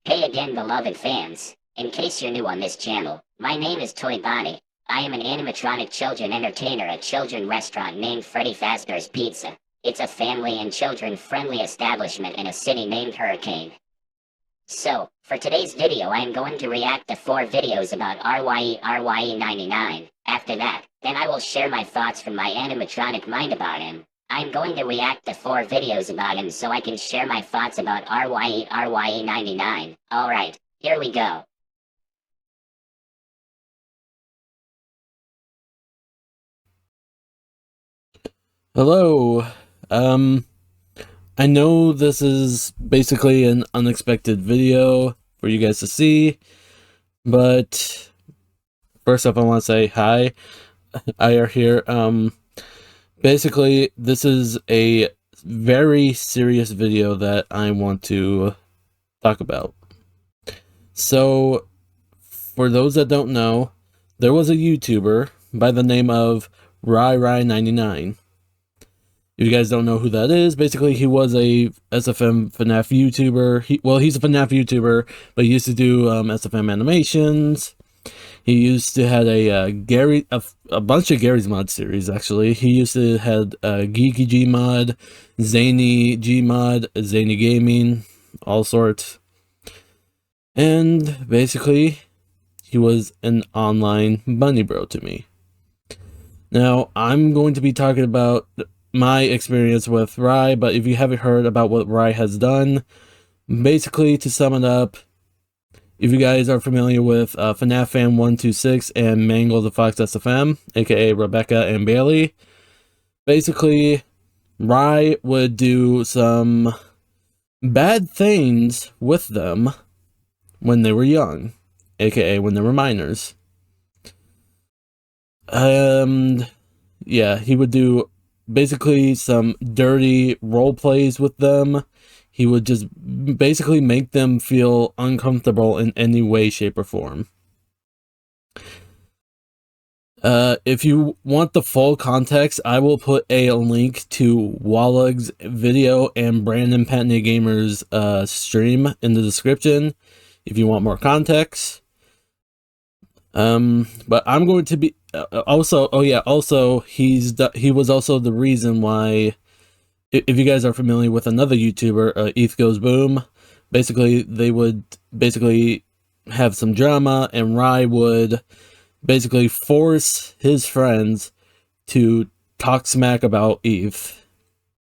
Hey again, beloved fans. In case you're new on this channel, my name is Toy Bonnie. I am an animatronic children entertainer at children restaurant named Freddy Fazbear's Pizza. It's a family and children-friendly establishment in a city named Hurricane. So, for today's video I am going to react to 4 videos about RYE RYE99. After that, then I will share my thoughts from my animatronic mind about him. I'm going to react to 4 videos about him so I can share my thoughts about RYE RYE99. Alright, here we go. Hello. I know this is basically an unexpected video for you guys to see, but first up I want to say hi. I are here. Basically this is a very serious video that I want to talk about. So, for those that don't know, there was a YouTuber by the name of RYE RYE99. If you guys don't know who that is, basically he was a SFM FNAF YouTuber. He's a FNAF YouTuber, but he used to do SFM animations. He used to had a bunch of Gary's Mod series. Actually, he used to had Geeky G Mod, Zany G Mod, Zany Gaming, all sorts. And basically, he was an online bunny bro to me. Now, I'm going to be talking about my experience with RYE, but if you haven't heard about what RYE has done, basically, to sum it up, if you guys are familiar with FNAF Fan 126 and Mangle the Fox SFM, aka Rebecca and Bailey, basically, RYE would do some bad things with them when they were young, aka when they were minors. Yeah, he would do basically some dirty role plays with them. He would just basically make them feel uncomfortable in any way, shape, or form. If you want the full context, I will put a link to Wallug's video and Brandon Patney Gamer's stream in the description if you want more context. But I'm going to be also he was also the reason why, if you guys are familiar with another YouTuber, ETH Goes Boom, basically they would have some drama, and RYE would basically force his friends to talk smack about ETH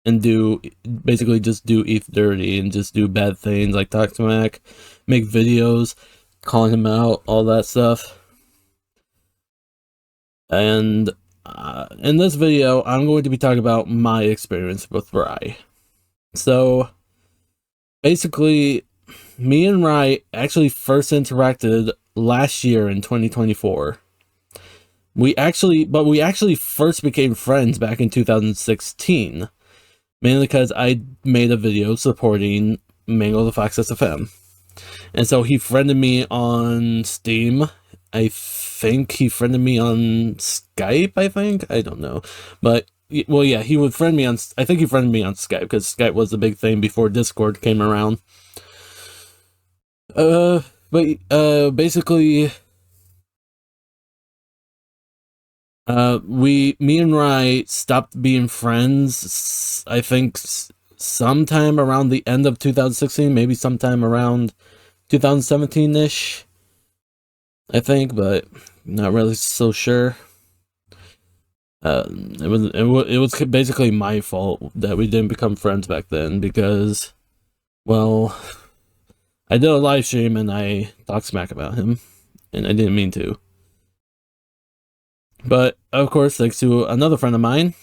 and just do ETH dirty and just do bad things like talk smack, make videos calling him out, all that stuff. And in this video, I'm going to be talking about my experience with RYE. So, basically, me and RYE actually first interacted last year in 2024. We actually first became friends back in 2016, mainly because I made a video supporting Mangle the Fox SFM. And so he friended me on Steam. I think he friended me on Skype, I don't know. But, well, yeah, he would friend me on, I think he friended me on Skype, because Skype was the big thing before Discord came around. Basically, me and RYE stopped being friends, I think, sometime around the end of 2016, maybe sometime around 2017-ish. I think, but not really so sure. It was basically my fault that we didn't become friends back then, because, well, I did a live stream and I talked smack about him, and I didn't mean to. But of course, thanks to another friend of mine,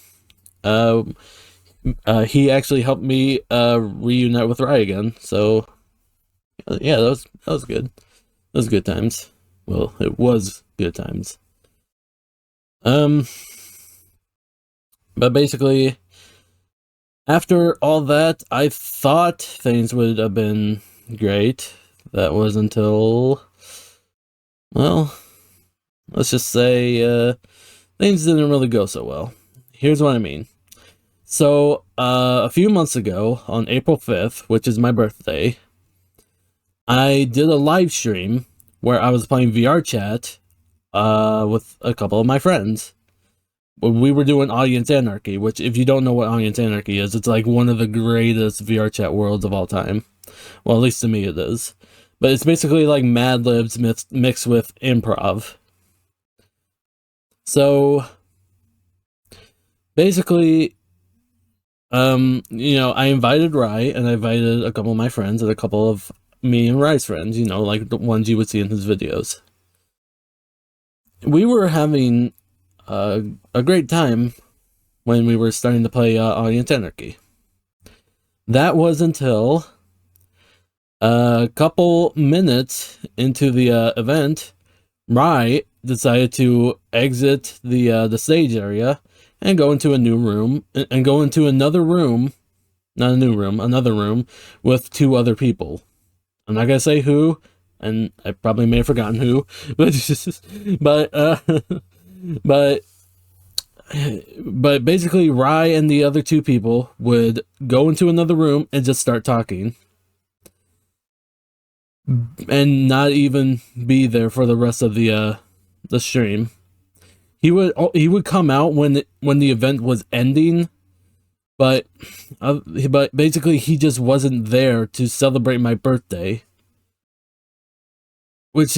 he actually helped me reunite with RYE again. So yeah, that was good. That was good times. Well, it was good times. But basically, after all that, I thought things would have been great. That was until, well, let's just say, things didn't really go so well. Here's what I mean. So, a few months ago, on April 5th, which is my birthday, I did a live stream where I was playing VR chat with a couple of my friends. We were doing Audience Anarchy, which, if you don't know what Audience Anarchy is, it's like one of the greatest VR chat worlds of all time. Well, at least to me it is. But it's basically like Mad Libs mixed with improv. So basically, I invited Rye, and I invited a couple of my friends and a couple of me and Rye's friends, like the ones you would see in his videos. We were having a great time when we were starting to play Audience Anarchy. That was until a couple minutes into the event, Rye decided to exit the stage area and go into a new room, and go into another room, not a new room, another room with two other people. I'm not gonna say who, and I probably may have forgotten who, but basically, Rye and the other two people would go into another room and just start talking, and not even be there for the rest of the stream. He would come out when the event was ending, but basically he just wasn't there to celebrate my birthday, which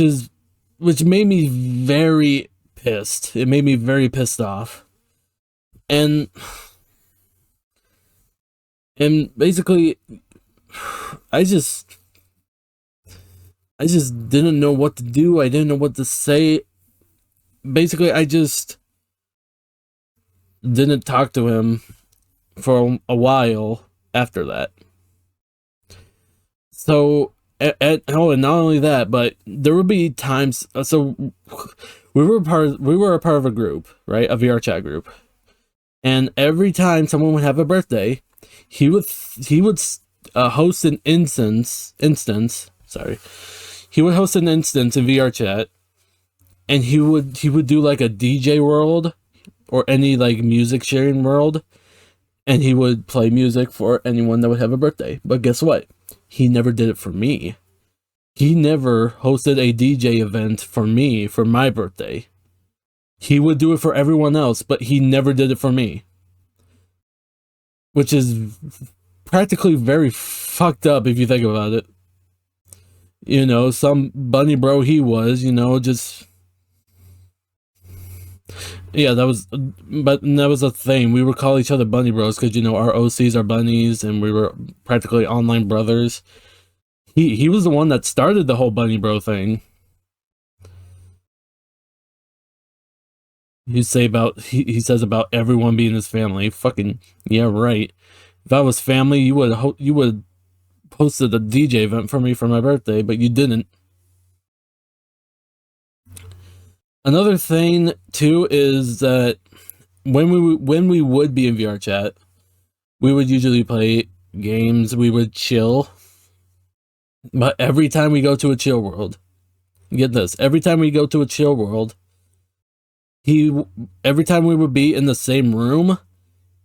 made me very pissed. It made me very pissed off, and basically, I just didn't know what to do. I didn't know what to say. Basically, I just didn't talk to him for a while after that. So, and not only that, but there would be times. So, we were a part of a group, right? A VR chat group, and every time someone would have a birthday, he would host an instance. Sorry, he would host an instance in VR chat. And he would do like a DJ world or any like music sharing world, and he would play music for anyone that would have a birthday. But guess what? He never did it for me. He never hosted a DJ event for me for my birthday. He would do it for everyone else, but he never did it for me. Which is practically very fucked up if you think about it. Some bunny bro he was, just... Yeah, that was a thing. We would call each other bunny bros because, our OCs are bunnies, and we were practically online brothers. He was the one that started the whole bunny bro thing. He says about everyone being his family. Fucking yeah, right. If I was family, you would hosted a DJ event for me for my birthday, but you didn't. Another thing too is that when we would be in VR chat, we would usually play games. We would chill. But every time we go to a chill world, get this, every time we go to a chill world, every time we would be in the same room,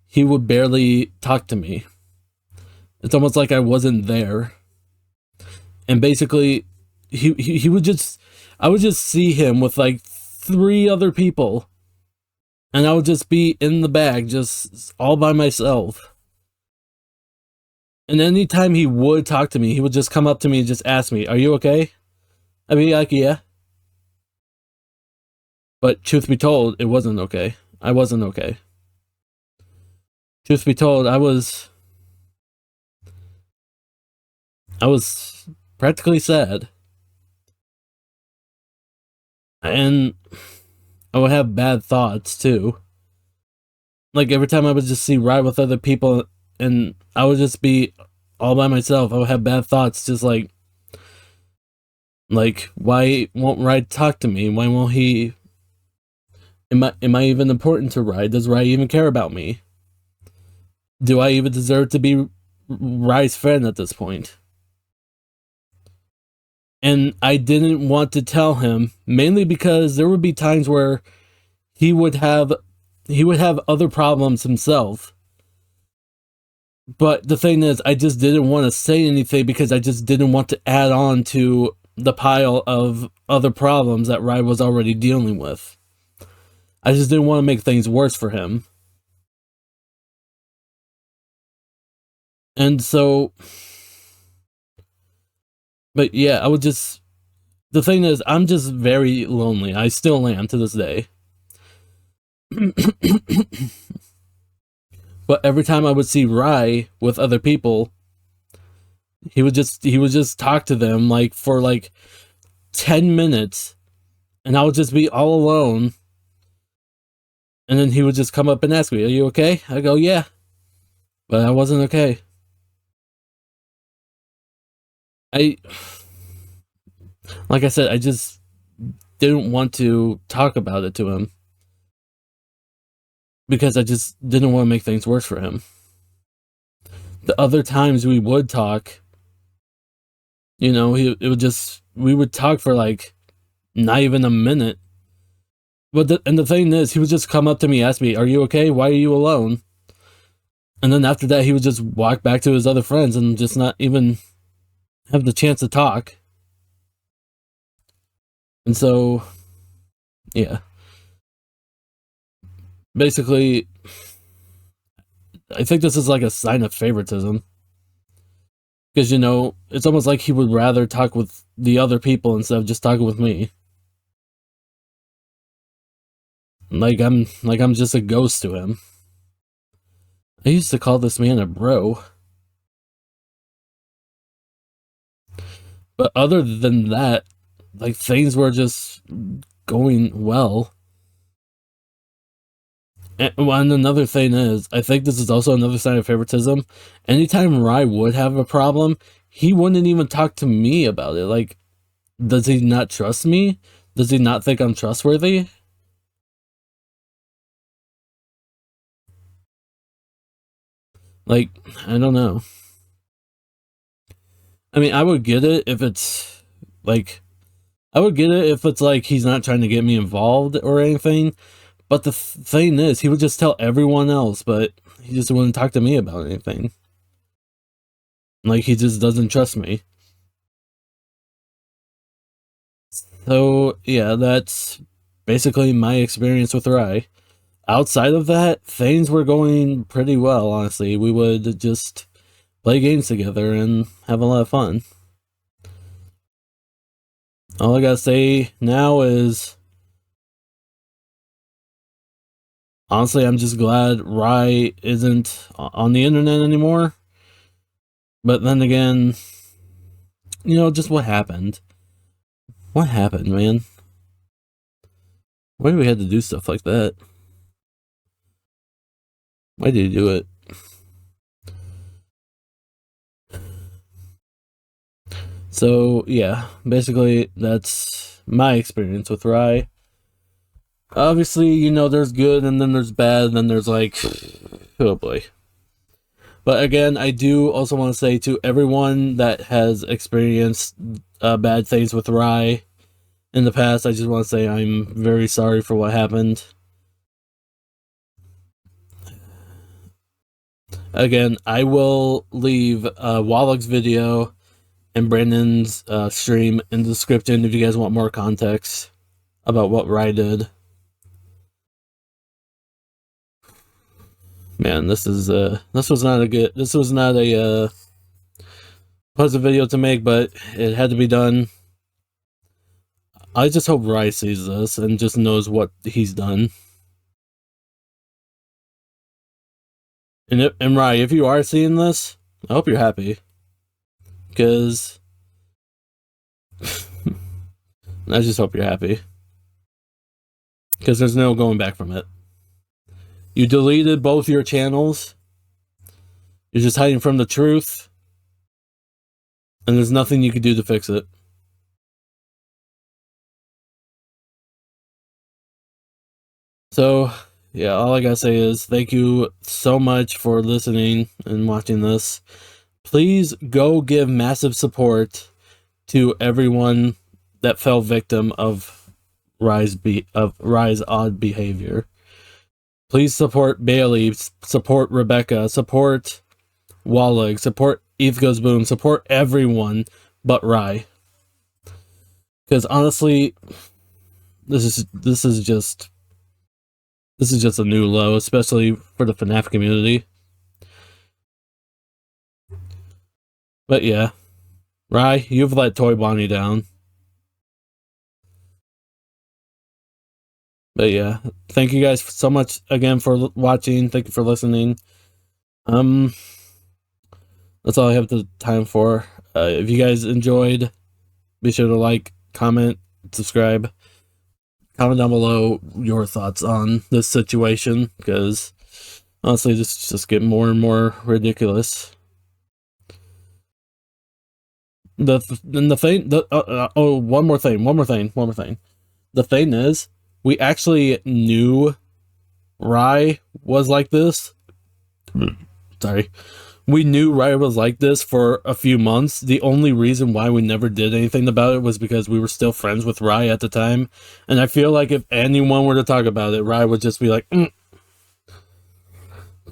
he would barely talk to me. It's almost like I wasn't there. And basically, he would just, I would just see him with like 3 other people, and I would just be in the bag, just all by myself. And anytime he would talk to me, he would just come up to me and just ask me, "Are you okay?" I'd be like, "Yeah." But truth be told, it wasn't okay. I wasn't okay. Truth be told, I was practically sad. And I would have bad thoughts too. Like every time I would just see Rye with other people, and I would just be all by myself, I would have bad thoughts, just like why won't Rye talk to me? Why won't he? Am I even important to Rye? Does Rye even care about me? Do I even deserve to be Rye's friend at this point? And I didn't want to tell him, mainly because there would be times where he would have other problems himself. But the thing is, I just didn't want to say anything because I just didn't want to add on to the pile of other problems that RYE was already dealing with. I just didn't want to make things worse for him. And so, but yeah, I would just, the thing is, I'm just very lonely. I still am to this day. But every time I would see RYE with other people, he would just talk to them like for like 10 minutes, and I would just be all alone. And then he would just come up and ask me, "Are you okay?" I go, "Yeah." But I wasn't okay. Like I said, I just didn't want to talk about it to him because I just didn't want to make things worse for him. The other times we would talk, you know, we would talk for like not even a minute. But the thing is, he would just come up to me, ask me, "Are you okay? Why are you alone?" And then after that, he would just walk back to his other friends and just not even have the chance to talk. And so, yeah. Basically, I think this is like a sign of favoritism. Because, you know, it's almost like he would rather talk with the other people instead of just talking with me. Like I'm just a ghost to him. I used to call this man a bro. But other than that, like, things were just going well. And another thing is, I think this is also another sign of favoritism. Anytime RYE would have a problem, he wouldn't even talk to me about it. Like, does he not trust me? Does he not think I'm trustworthy? Like, I don't know. I mean, I would get it if it's like, I would get it if it's like he's not trying to get me involved or anything. But the thing is, he would just tell everyone else, but he just wouldn't talk to me about anything. Like, he just doesn't trust me. So, yeah, that's basically my experience with RYE. Outside of that, things were going pretty well, honestly. We would just play games together and have a lot of fun. All I gotta say now is, honestly, I'm just glad RYE isn't on the internet anymore. But then again, you know, just what happened? What happened, man? Why do we have to do stuff like that? Why did he do it? So, yeah, basically, that's my experience with RYE. Obviously, you know, there's good, and then there's bad, and then there's like, oh boy. But again, I do also want to say to everyone that has experienced bad things with RYE in the past, I just want to say I'm very sorry for what happened. Again, I will leave Wallach's video and Brandon's stream in the description if you guys want more context about what RYE did. Man, this was not a pleasant video to make, but it had to be done. I just hope RYE sees this and just knows what he's done. And RYE, if you are seeing this, I hope you're happy. Because I just hope you're happy. Because there's no going back from it. You deleted both your channels. You're just hiding from the truth. And there's nothing you can do to fix it. So, yeah, all I gotta say is thank you so much for listening and watching this. Please go give massive support to everyone that fell victim of RYE's odd behavior. Please support Bailey, support Rebecca, support Walleg, support Eve Goes Boom, support everyone but RYE. Because honestly, this is just a new low, especially for the FNAF community. But yeah, RYE, you've let Toy Bonnie down. But yeah, thank you guys so much again for watching. Thank you for listening. That's all I have the time for. If you guys enjoyed, be sure to like, comment, subscribe. Comment down below your thoughts on this situation, because honestly, this is just getting more and more ridiculous. One more thing. The thing is, we actually knew RYE was like this. Sorry. We knew RYE was like this for a few months. The only reason why we never did anything about it was because we were still friends with RYE at the time. And I feel like if anyone were to talk about it, RYE would just be like,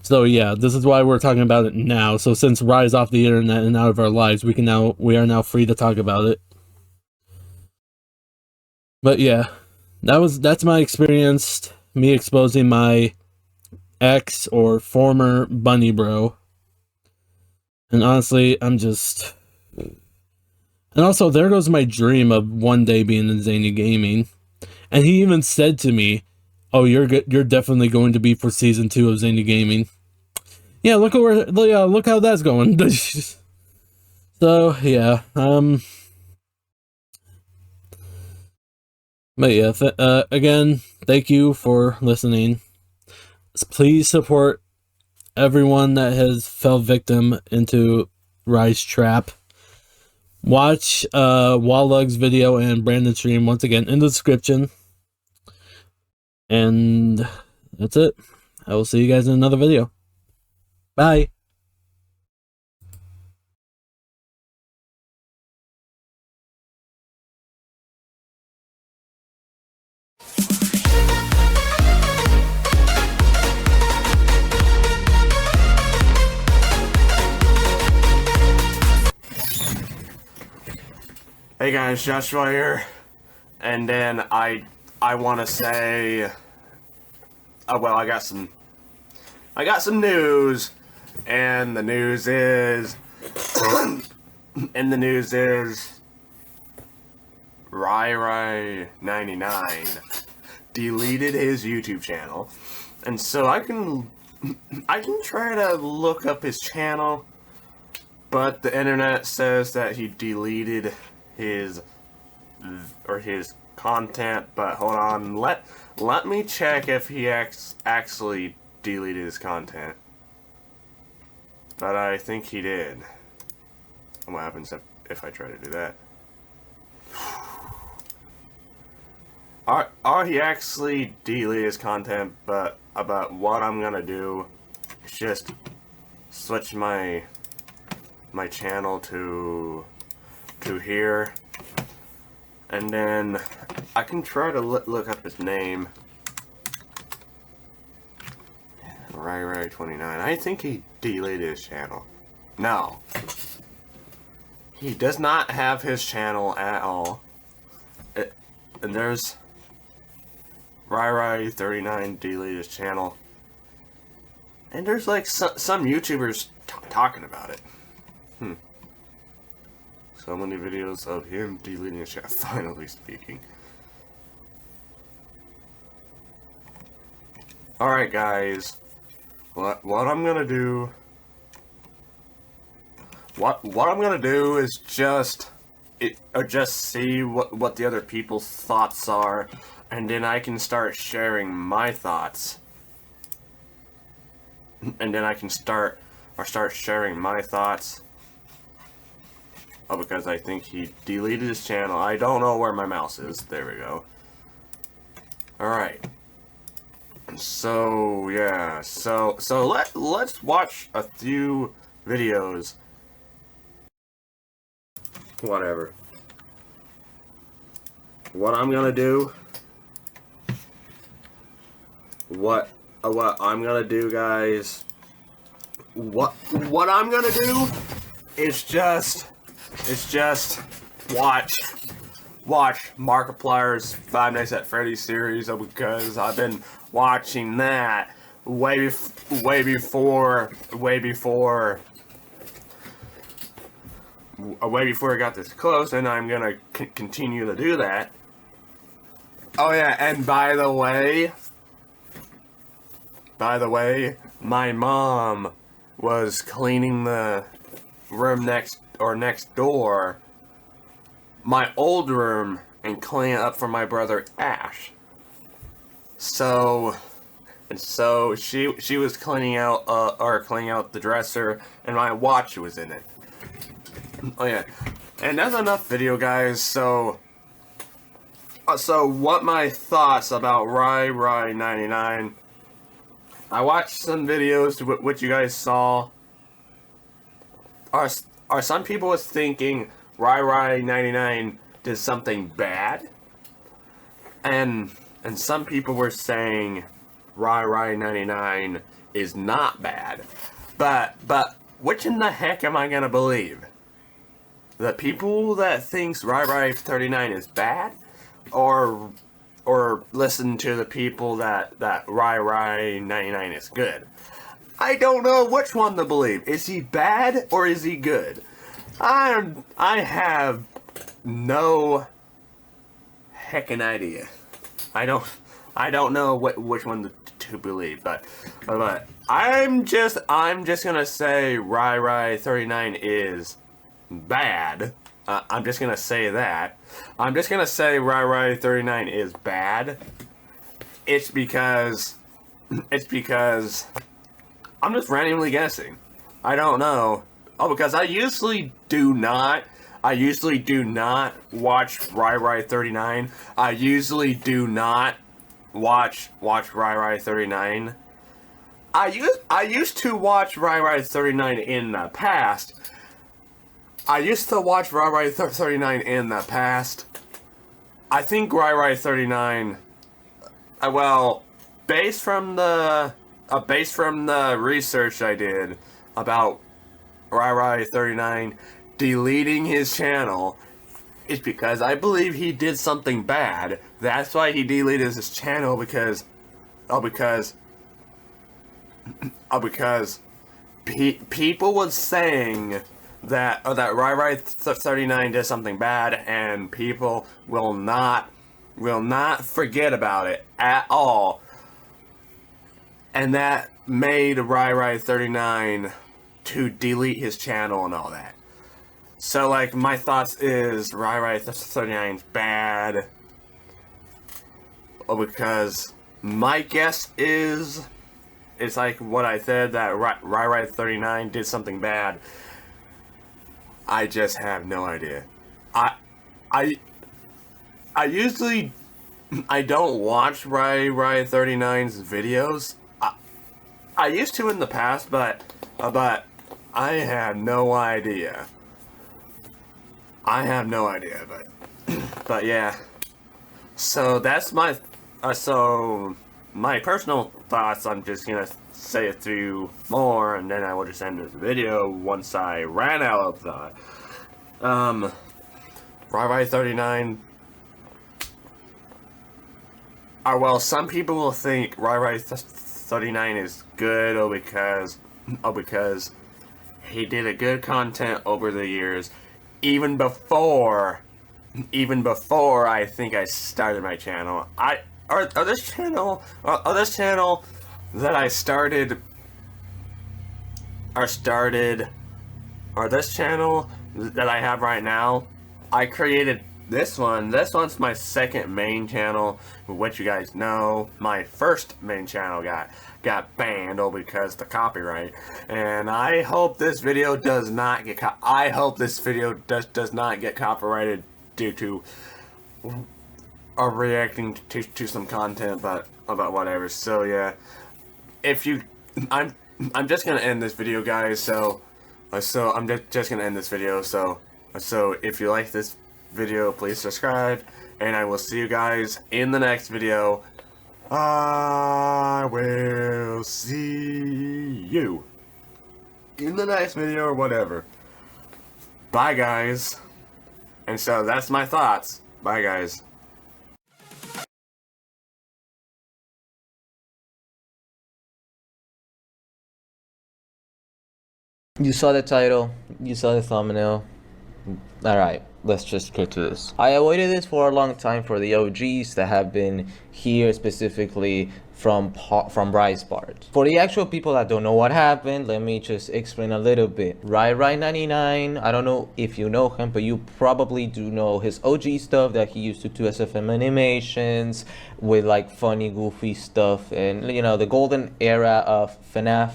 So yeah, this is why we're talking about it now. So since RYE's off the internet and out of our lives, we are now free to talk about it. But yeah, that's my experience, me exposing my ex or former bunny bro. And honestly, and also, there goes my dream of one day being in Zany Gaming. And he even said to me, "Oh, you're definitely going to be for season 2 of Zany Gaming." Yeah, look how that's going. So yeah, but yeah, again, thank you for listening. Please support everyone that has fell victim into RYE's trap. Watch Walleg's video and Brandon's stream once again in the description. And that's it. I will see you guys in another video. Bye. Hey guys, Joshua here, and then I want to say, well, I got some news, and the news is, RYE RYE99 deleted his YouTube channel, and so I can try to look up his channel, but the internet says that he deleted his content. But hold on, let me check if he actually deleted his content. But I think he did. What happens if I try to do that? He actually deleted his content, but what I'm gonna do is just switch my channel to here, and then I can try to look up his name. RYE RYE29. I think he deleted his channel. No, he does not have his channel at all. And there's RYE RYE39 deleted his channel, and there's like some YouTubers talking about it. So many videos of him deleting his channel. Finally speaking. Alright guys, what I'm gonna do, what I'm gonna do is just see what the other people's thoughts are, and then I can start sharing my thoughts. And then I can start sharing my thoughts. Oh, because I think he deleted his channel. I don't know where my mouse is. There we go. Alright. So, yeah. So let's watch a few videos. Whatever. What I'm gonna do... What I'm gonna do, guys, what I'm gonna do is just watch Markiplier's Five Nights at Freddy's series, because I've been watching that way before I got this close, and I'm gonna continue to do that. Oh yeah, and by the way, my mom was cleaning the room next door, my old room, and cleaning it up for my brother Ash. So she was cleaning out the dresser, and my watch was in it. Oh yeah, and that's enough video, guys. So what my thoughts about RYE RYE99? I watched some videos which you guys saw. Are some people was thinking RYE RYE99 did something bad, and some people were saying RYE RYE99 is not bad. But which in the heck am I gonna believe? The people that thinks RYE RYE39 is bad, or listen to the people that RYE RYE99 is good? I don't know which one to believe. Is he bad or is he good? I have no heckin' idea. I don't know which one to believe, but I'm just gonna say RYE RYE39 is bad. I'm just gonna say that. I'm just gonna say RYE RYE39 is bad. It's because I'm just randomly guessing. I don't know. Oh, because I usually do not watch RYE RYE39. I usually do not watch RYE RYE39. I used to watch RYE RYE39 in the past. I used to watch RYE RYE39 in the past. I think RYE RYE39, well, based from the research I did about RYE RYE39 deleting his channel, is because I believe he did something bad. That's why he deleted his channel, because people was saying that RYE RYE39 did something bad, and people will not forget about it at all. And that made RYE RYE39 to delete his channel and all that. So, like, my thoughts is RYE RYE39 is bad, because my guess is, it's like what I said, that RYE RYE39 did something bad. I just have no idea. I usually don't watch RYE RYE39's videos. I used to in the past, but I have no idea. But yeah. So that's my my personal thoughts. I'm just gonna say a few more, and then I will just end this video once I ran out of thought. RYE RYE39. Well, some people will think RYE RYE39 is good, or because he did a good content over the years, even before I think I started my channel. This channel that I started, this channel that I have right now, I created this one. This one's my second main channel, which you guys know. My first main channel got banned because the copyright, and I hope this video does not get does not get copyrighted due to reacting to some content, but about whatever. So yeah, I'm just gonna end this video, guys. So I'm just gonna end this video. So if you like this video, please subscribe, and I will see you guys in the next video. I will see you. in the next video or whatever. Bye, guys. And so that's my thoughts. Bye, guys. You saw the title, you saw the thumbnail. Alright, let's just get to this. I avoided this for a long time for the OGs that have been here specifically from RYE's part. For the actual people that don't know what happened, let me just explain a little bit. RYE RYE99, I don't know if you know him, but you probably do know his OG stuff that he used to do SFM animations with like funny, goofy stuff, and you know, the golden era of FNAF,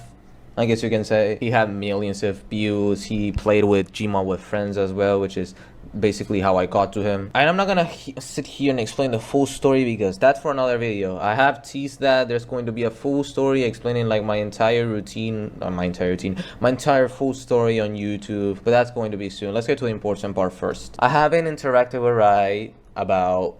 I guess you can say. He had millions of views. He played with Gmod with friends as well, which is basically how I got to him. And I'm not gonna sit here and explain the full story because that's for another video. I have teased that there's going to be a full story explaining like my entire routine, my entire full story on YouTube, but that's going to be soon. Let's get to the important part first. I haven't interacted with RYE about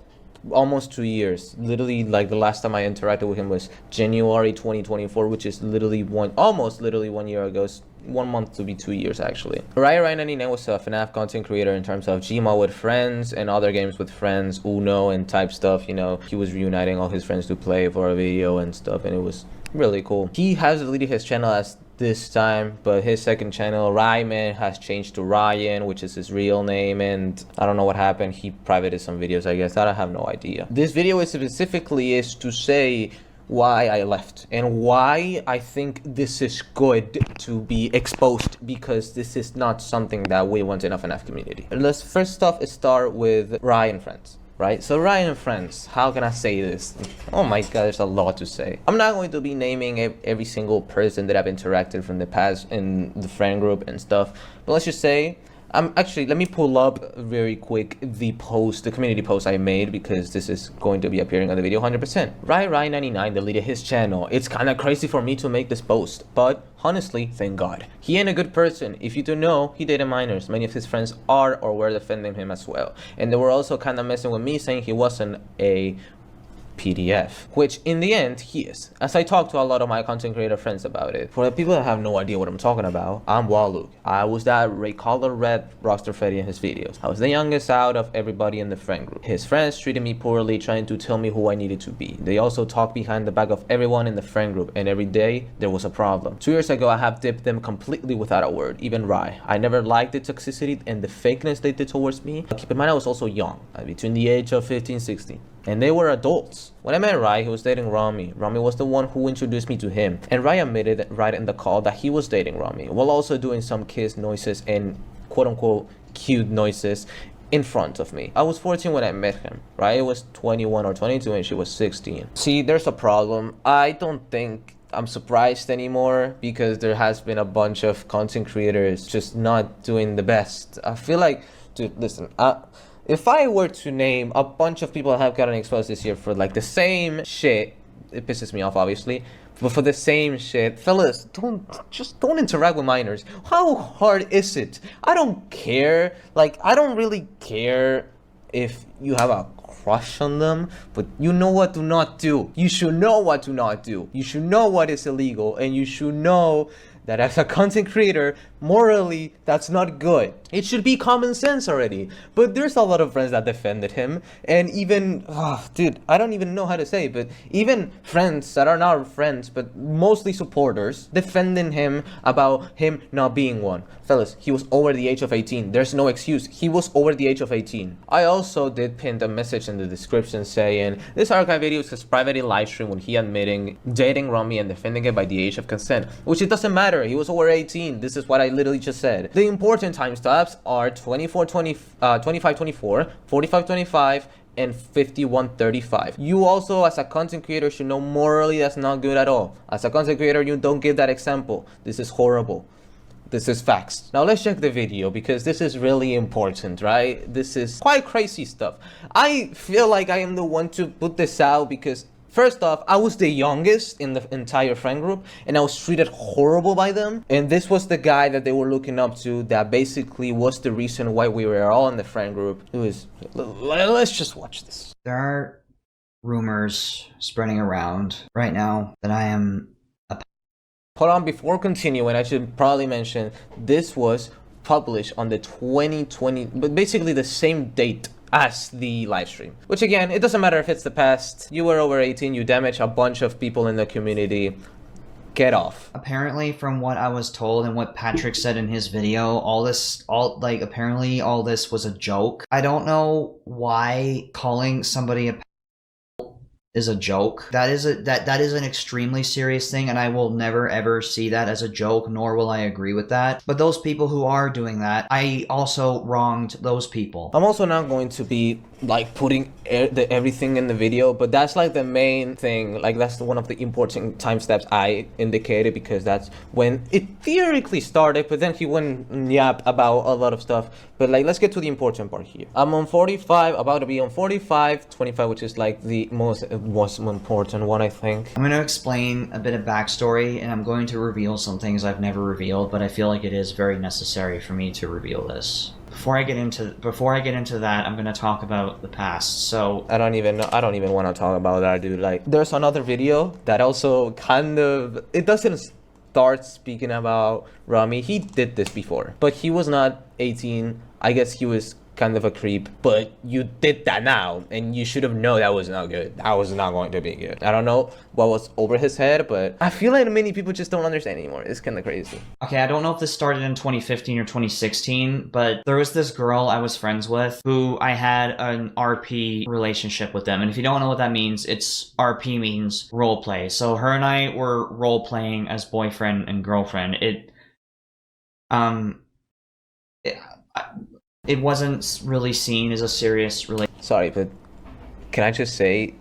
almost 2 years. Literally, like the last time I interacted with him was January 2024, which is literally almost 1 year ago. 1 month to be 2 years actually. RYE RYE99 was a FNAF content creator in terms of Gmod with friends and other games with friends, Uno and type stuff. You know, he was reuniting all his friends to play for a video and stuff, and it was really cool. He has deleted his channel as this time, but his second channel, Ryman, has changed to Ryan, which is his real name, and I don't know what happened. He privated some videos, I guess. I have no idea. This video is specifically to say why I left and why I think this is good to be exposed, because this is not something that we want in a FNAF community. Let's first off start with RYE and friends. Right, so RYE and friends, how can I say this? Oh my god, there's a lot to say. I'm not going to be naming every single person that I've interacted from the past in the friend group and stuff, but let's just say, actually, let me pull up very quick the community post I made, because this is going to be appearing on the video 100%. RYE RYE99 deleted his channel. It's kind of crazy for me to make this post, but honestly, thank God. He ain't a good person. If you don't know, he dated minors. Many of his friends are or were defending him as well. And they were also kind of messing with me, saying he wasn't a PDF, which in the end he is, as I talked to a lot of my content creator friends about it. For the people that have no idea what I'm talking about, I'm Waluk. I was that color red roster Freddy in his videos. I was the youngest out of everybody in the friend group. His friends treated me poorly, trying to tell me who I needed to be. They also talked behind the back of everyone in the friend group, and every day there was a problem. 2 years ago, I have dipped them completely without a word, even RYE. I never liked the toxicity and the fakeness they did towards me. Keep in mind, I was also young, between the age of 15, 16. And they were adults. When I met RYE, he was dating Rami. Rami was the one who introduced me to him. And RYE admitted right in the call that he was dating Rami, while also doing some kiss noises and quote-unquote cute noises in front of me. I was 14 when I met him. RYE was 21 or 22 and she was 16. See, there's a problem. I don't think I'm surprised anymore, because there has been a bunch of content creators just not doing the best. I feel like, dude, listen, if I were to name a bunch of people that have gotten exposed this year for like the same shit, it pisses me off obviously, but for the same shit, fellas, don't interact with minors. How hard is it? I don't care. Like, I don't really care if you have a crush on them, but you know what to not do. You should know what to not do. You should know what is illegal, and you should know that as a content creator, morally, that's not good. It should be common sense already. But there's a lot of friends that defended him, and even, dude, I don't even know how to say it, but even friends that are not friends, but mostly supporters, defending him about him not being one. Fellas, he was over the age of 18. There's no excuse. He was over the age of 18. I also did pin a message in the description saying, this archive video is his private live stream when he admitting dating Rami and defending it by the age of consent, which it doesn't matter. He was over 18. This is what I literally just said. The important timestamps are 25:24, 45:25, and 51:35. You also, as a content creator, should know morally that's not good at all. As a content creator, you don't give that example. This is horrible. This is facts. Now let's check the video, because this is really important, right? This is quite crazy stuff. I feel like I am the one to put this out because, first off, I was the youngest in the entire friend group, and I was treated horrible by them. And this was the guy that they were looking up to, that basically was the reason why we were all in the friend group. It was, let's just watch this. There are rumors spreading around right now that I am Hold on, before continuing, I should probably mention this was published on the 2020, but basically the same date as the live stream. Which again, it doesn't matter if it's the past. You were over 18, you damaged a bunch of people in the community. Get off. Apparently, from what I was told and what Patrick said in his video, apparently all this was a joke. I don't know why calling somebody a is a joke. That is an extremely serious thing, and I will never ever see that as a joke, nor will I agree with that. But those people who are doing that, I also wronged those people. I'm also not going to be like putting everything in the video, but that's like the main thing. Like that's one of the important time steps I indicated, because that's when it theoretically started, but then he went yap about a lot of stuff. But like, let's get to the important part here. I'm on 45, about to be on 45, 25, which is like the most important one, I think. I'm going to explain a bit of backstory, and I'm going to reveal some things I've never revealed, but I feel like it is very necessary for me to reveal this. Before I get into that, I'm going to talk about the past. So I don't even want to talk about that, dude. Like, there's another video that also kind of, it doesn't start speaking about Rami. He did this before, but he was not 18. I guess he was kind of a creep, but you did that now, and you should have known that was not good. That was not going to be good. I don't know what was over his head, but I feel like many people just don't understand anymore. It's kind of crazy. Okay, I don't know if this started in 2015 or 2016, but there was this girl I was friends with who I had an RP relationship with them. And if you don't know what that means, RP means role play. So her and I were role playing as boyfriend and girlfriend. It wasn't really seen as a serious relationship. Sorry, but can I just say,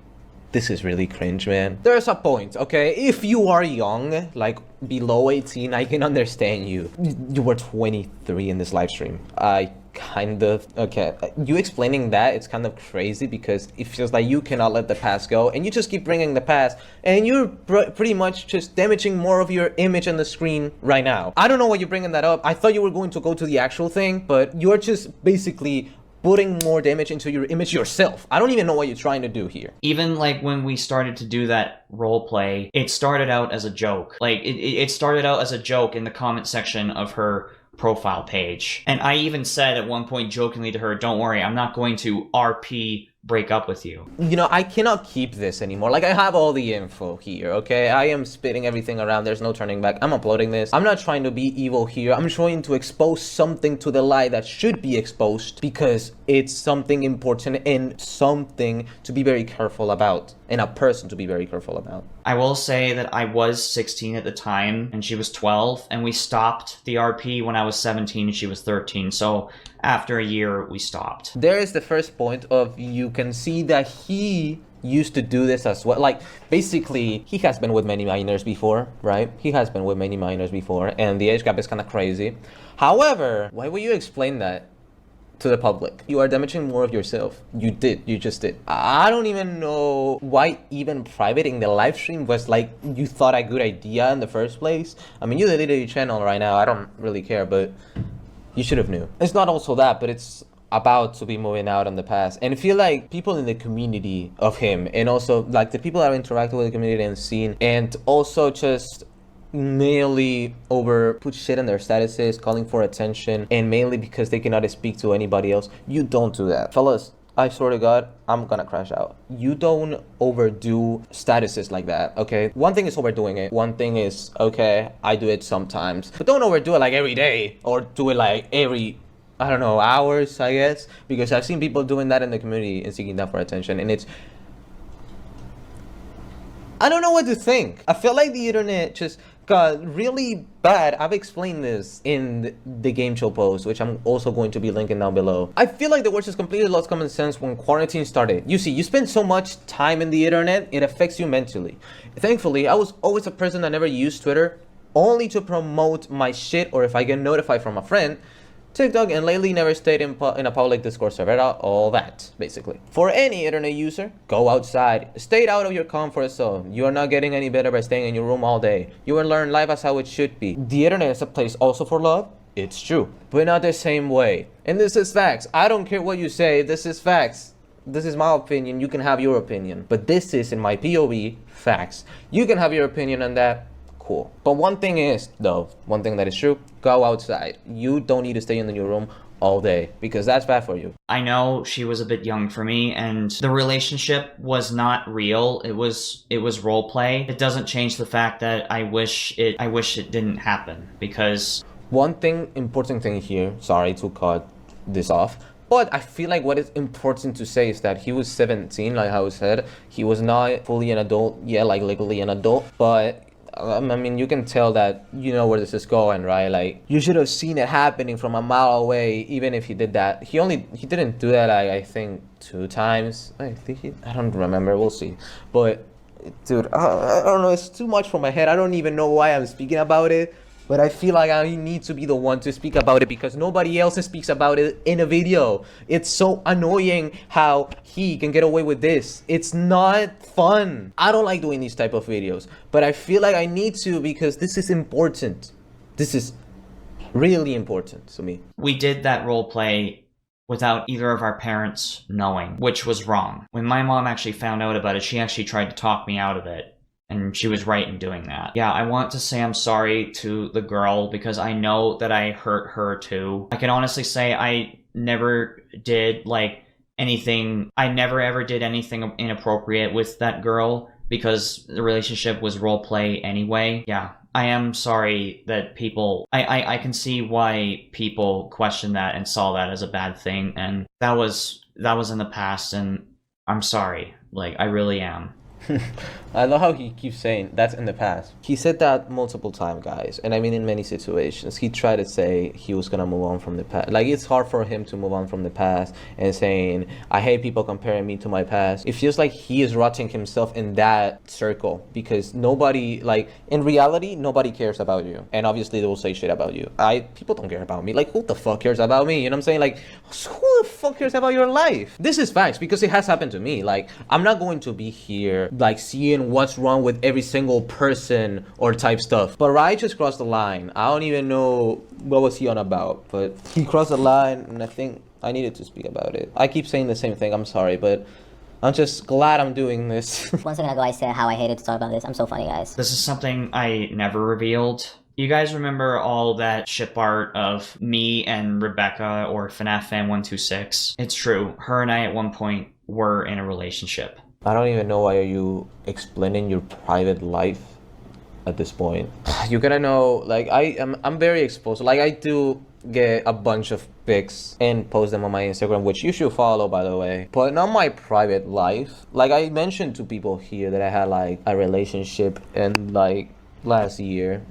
this is really cringe, man. There's a point, okay? If you are young, like below 18, I can understand you. You were 23 in this live stream. Okay, you explaining that, it's kind of crazy, because it feels like you cannot let the past go, and you just keep bringing the past, and you're pretty much just damaging more of your image on the screen right now. I don't know why you're bringing that up. I thought you were going to go to the actual thing, but you're just basically putting more damage into your image yourself. I don't even know what you're trying to do here. Even like when we started to do that role play, it started out as a joke. Like it started out as a joke in the comment section of her profile page. And I even said at one point jokingly to her, don't worry, I'm not going to RP break up with you. You know, I cannot keep this anymore. Like, I have all the info here, okay? I am spitting everything around. There's no turning back. I'm uploading this. I'm not trying to be evil here. I'm trying to expose something to the light that should be exposed, because it's something important and something to be very careful about, and a person to be very careful about. I will say that I was 16 at the time and she was 12, and we stopped the RP when I was 17 and she was 13. So after a year, we stopped. There is the first point of, you can see that he used to do this as well. Like, basically, he has been with many minors before, right? He has been with many minors before, and the age gap is kind of crazy. However, why would you explain that to the public? You are damaging more of yourself. You just did. I don't even know why even privating the live stream was like, you thought a good idea in the first place. I mean, you deleted your channel right now. I don't really care, but you should have knew. It's not also that, but it's about to be moving out in the past. And I feel like people in the community of him, and also like the people that are interacting with the community and scene, and also just mainly put shit in their statuses, calling for attention, and mainly because they cannot speak to anybody else. You don't do that. Fellas, I swear to God, I'm gonna crash out. You don't overdo statuses like that, okay? One thing is overdoing it. One thing is, okay, I do it sometimes. But don't overdo it like every day, or do it like every, I don't know, hours, I guess. Because I've seen people doing that in the community and seeking that for attention, and it's, I don't know what to think. I feel like the internet just got really bad. I've explained this in the game show post, which I'm also going to be linking down below. I feel like the world just completely lost common sense when quarantine started. You see, you spend so much time in the internet, it affects you mentally. Thankfully, I was always a person that never used Twitter, only to promote my shit, or if I get notified from a friend. TikTok, and lately never stayed in a public Discord server, all that, basically. For any internet user, go outside. Stay out of your comfort zone. You are not getting any better by staying in your room all day. You will learn life as how it should be. The internet is a place also for love. It's true, but not the same way. And this is facts. I don't care what you say. This is facts. This is my opinion. You can have your opinion. But this is, in my POV, facts. You can have your opinion on that. cool. But one thing is, though, one thing that is true, go outside. You don't need to stay in your room all day because that's bad for you. I know she was a bit young for me, and the relationship was not real. It was role play. It doesn't change the fact that I wish it didn't happen, because One thing, important thing here, sorry to cut this off, but I feel like what is important to say is that he was 17, like how I said. He was not fully an adult yet, like legally an adult, but I mean, you can tell that you know where this is going, right? Like, you should have seen it happening from a mile away, even if he did that. He didn't do that, like, I think 2 times. I don't remember, we'll see. But, dude, I don't know, it's too much for my head. I don't even know why I'm speaking about it. But I feel like I need to be the one to speak about it because nobody else speaks about it in a video. It's so annoying how he can get away with this. It's not fun. I don't like doing these type of videos, but I feel like I need to because this is important. This is really important to me. we did that role play without either of our parents knowing, which was wrong. When my mom actually found out about it, she actually tried to talk me out of it. And she was right in doing that. Yeah, I want to say I'm sorry to the girl because I know that I hurt her too. I can honestly say I never did anything. I never ever did anything inappropriate with that girl because the relationship was role play anyway. Yeah, I am sorry that people, I can see why people questioned that and saw that as a bad thing. And that was in the past, and I'm sorry. I really am. I love how he keeps saying that's in the past. He said that multiple times, guys, and I mean in many situations. He tried to say he was gonna move on from the past. Like, it's hard for him to move on from the past and saying, I hate people comparing me to my past. It feels like he is rotting himself in that circle because nobody, in reality, nobody cares about you. And obviously they will say shit about you. People don't care about me. Like, who the fuck cares about me? You know what I'm saying? Like, who the fuck cares about your life? This is facts because it has happened to me. Like, I'm not going to be here seeing what's wrong with every single person or type stuff. But RYE just crossed the line. I don't even know what was he on about, but he crossed the line and I think I needed to speak about it. I keep saying the same thing, I'm sorry, but I'm just glad I'm doing this. 1 second ago I said how I hated to talk about this. I'm so funny, guys. This is something I never revealed. You guys remember all that ship art of me and Rebecca or FNAF Fan 126? It's true. Her and I at one point were in a relationship. I don't even know why are you explaining your private life at this point. You gotta know, I'm very exposed. I do get a bunch of pics and post them on my Instagram, which you should follow, by the way. But not my private life. I mentioned to people here that I had a relationship and last year,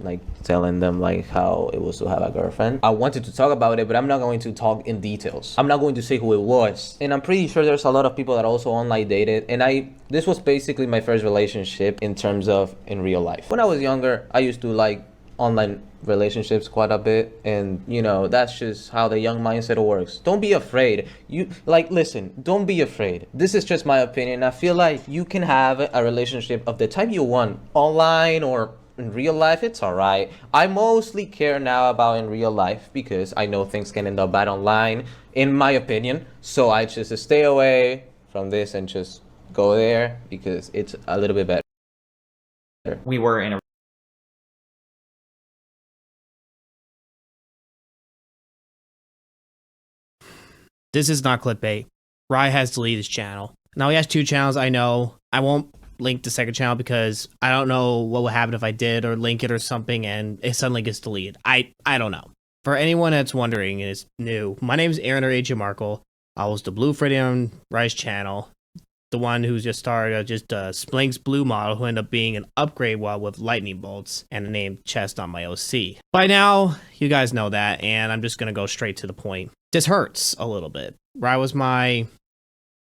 telling them how it was to have a girlfriend. I wanted to talk about it, but I'm not going to talk in details. I'm not going to say who it was. And I'm pretty sure there's a lot of people that also online dated. And this was basically my first relationship in terms of in real life. When I was younger, I used to like online relationships quite a bit, and that's just how the young mindset works. Don't be afraid. Listen, don't be afraid. This is just my opinion. I feel like you can have a relationship of the type you want online or in real life. It's all right. I mostly care now about in real life because I know things can end up bad online, in my opinion. So I just stay away from this and just go there because it's a little bit better. We were in a This is not clickbait. RYE has deleted his channel. Now he has 2 channels, I know. I won't link the second channel because I don't know what would happen if I did or link it or something and it suddenly gets deleted. I don't know. For anyone that's wondering and is new, my name is Aaron or Markle. I was the Blue Freddy on RYE's channel. The one who's just started Splink's Blue model who ended up being an upgrade wall with lightning bolts and a named chest on my OC. By now, you guys know that, and I'm just gonna go straight to the point. This hurts a little bit. RYE was my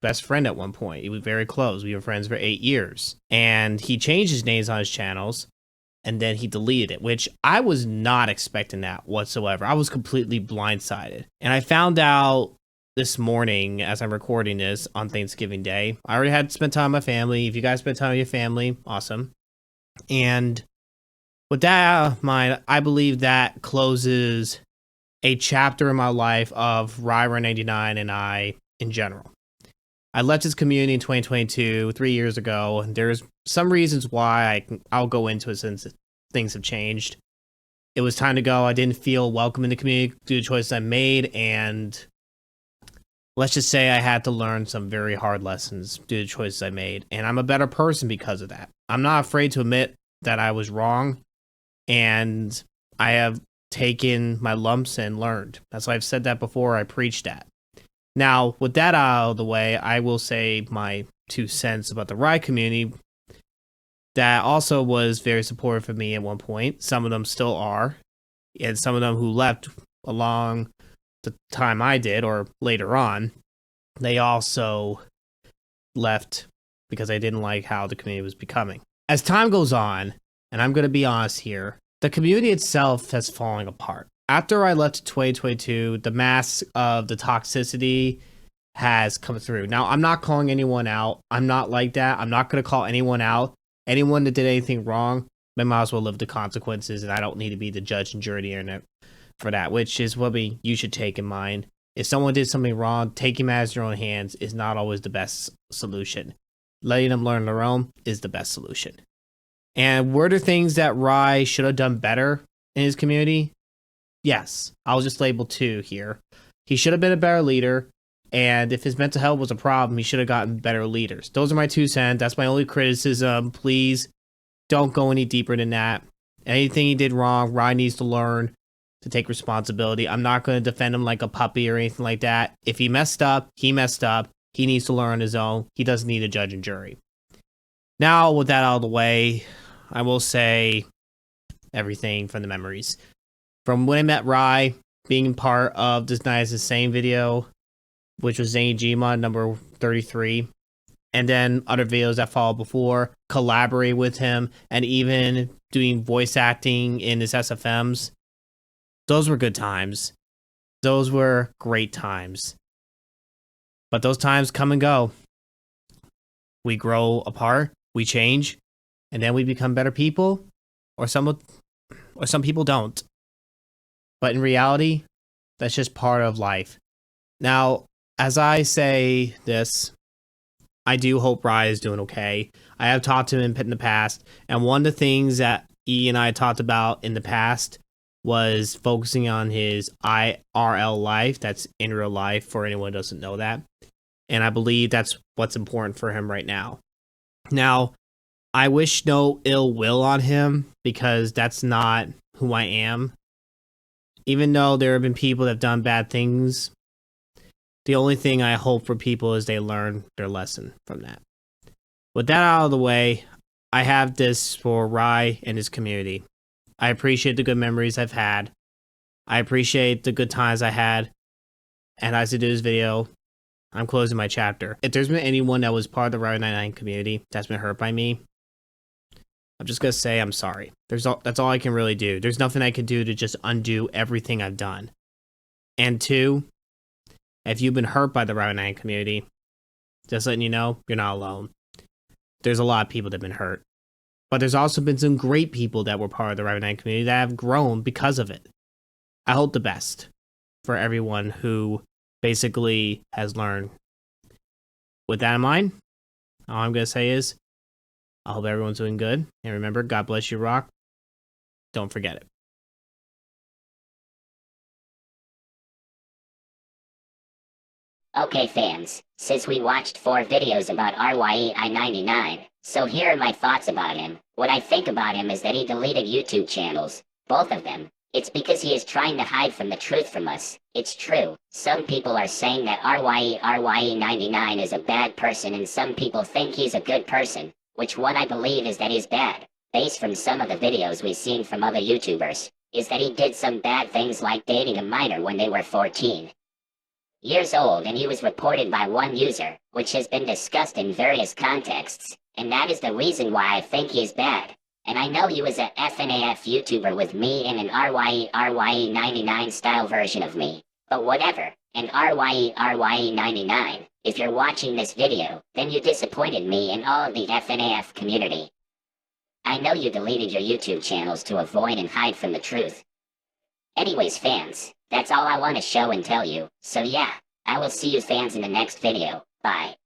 best friend at one point. We were very close. We were friends for 8 years. And he changed his names on his channels, and then he deleted it, which I was not expecting that whatsoever. I was completely blindsided. And I found out this morning as I'm recording this on Thanksgiving Day. I already had spent time with my family. If you guys spend time with your family, awesome. And with that in mind, I believe that closes a chapter in my life of RYE RYE99 and I in general. I left his community in 2022, 3 years ago. There's some reasons why I'll go into it since things have changed. It was time to go. I didn't feel welcome in the community due to the choices I made, and let's just say I had to learn some very hard lessons due to the choices I made, and I'm a better person because of that. I'm not afraid to admit that I was wrong, and I have taken my lumps and learned. That's why I've said that before. I preached that. Now, with that out of the way, I will say my 2 cents about the RYE community that also was very supportive of me at one point. Some of them still are, and some of them who left along the time I did or later on, they also left because I didn't like how the community was becoming. As time goes on, and I'm going to be honest here, the community itself has fallen apart. After I left 2022, the mask of the toxicity has come through. Now, I'm not calling anyone out. I'm not like that. I'm not going to call anyone out. Anyone that did anything wrong, they might as well live the consequences, and I don't need to be the judge and jury of the internet for that, which is what you should take in mind. If someone did something wrong, taking matters in your own hands is not always the best solution. Letting them learn their own is the best solution. And were there things that RYE should have done better in his community? Yes. I'll just label 2 here. He should have been a better leader, and if his mental health was a problem, he should have gotten better leaders. Those are my 2 cents. That's my only criticism. Please don't go any deeper than that. Anything he did wrong, RYE needs to learn to take responsibility. I'm not going to defend him like a puppy or anything like that. If he messed up, he messed up. He needs to learn on his own. He doesn't need a judge and jury. Now, with that out of the way, I will say everything from the memories. From when I met RYE, being part of this Night is the Same video, which was Zany Gma number 33, and then other videos that followed before, collaborate with him, and even doing voice acting in his SFMs. Those were good times. Those were great times. But those times come and go. We grow apart, we change, and then we become better people, or some people don't. But in reality, that's just part of life. Now, as I say this, I do hope RYE is doing okay. I have talked to him in the past, and one of the things that E and I talked about in the past was focusing on his IRL life. That's in real life, for anyone who doesn't know that. And I believe that's what's important for him right now. Now, I wish no ill will on him, because that's not who I am. Even though there have been people that have done bad things, the only thing I hope for people is they learn their lesson from that. With that out of the way, I have this for RYE and his community. I appreciate the good memories I've had. I appreciate the good times I had. And as I do this video, I'm closing my chapter. If there's been anyone that was part of the RYE RYE99 community that's been hurt by me, I'm just going to say I'm sorry. That's all I can really do. There's nothing I can do to just undo everything I've done. And 2, if you've been hurt by the RYE RYE99 community, just letting you know, you're not alone. There's a lot of people that have been hurt. But there's also been some great people that were part of the RYE RYE99 community that have grown because of it. I hope the best for everyone who basically has learned. With that in mind, all I'm going to say is, I hope everyone's doing good. And remember, God bless you, rock. Don't forget it. Okay fans, since we watched 4 videos about RYE RYE99, so here are my thoughts about him. What I think about him is that he deleted YouTube channels, both of them. It's because he is trying to hide from the truth from us. It's true. Some people are saying that RYE RYE99 is a bad person, and some people think he's a good person, which what I believe is that he's bad, based from some of the videos we've seen from other YouTubers, is that he did some bad things like dating a minor when they were 14 years old, and he was reported by one user, which has been discussed in various contexts, and that is the reason why I think he's bad. And I know he was a FNAF YouTuber with me and an RYE RYE99 style version of me, but whatever. And RYE RYE99, if you're watching this video, then you disappointed me and all of the FNAF community. I know you deleted your YouTube channels to avoid and hide from the truth. Anyways fans, that's all I want to show and tell you, so yeah, I will see you fans in the next video, bye.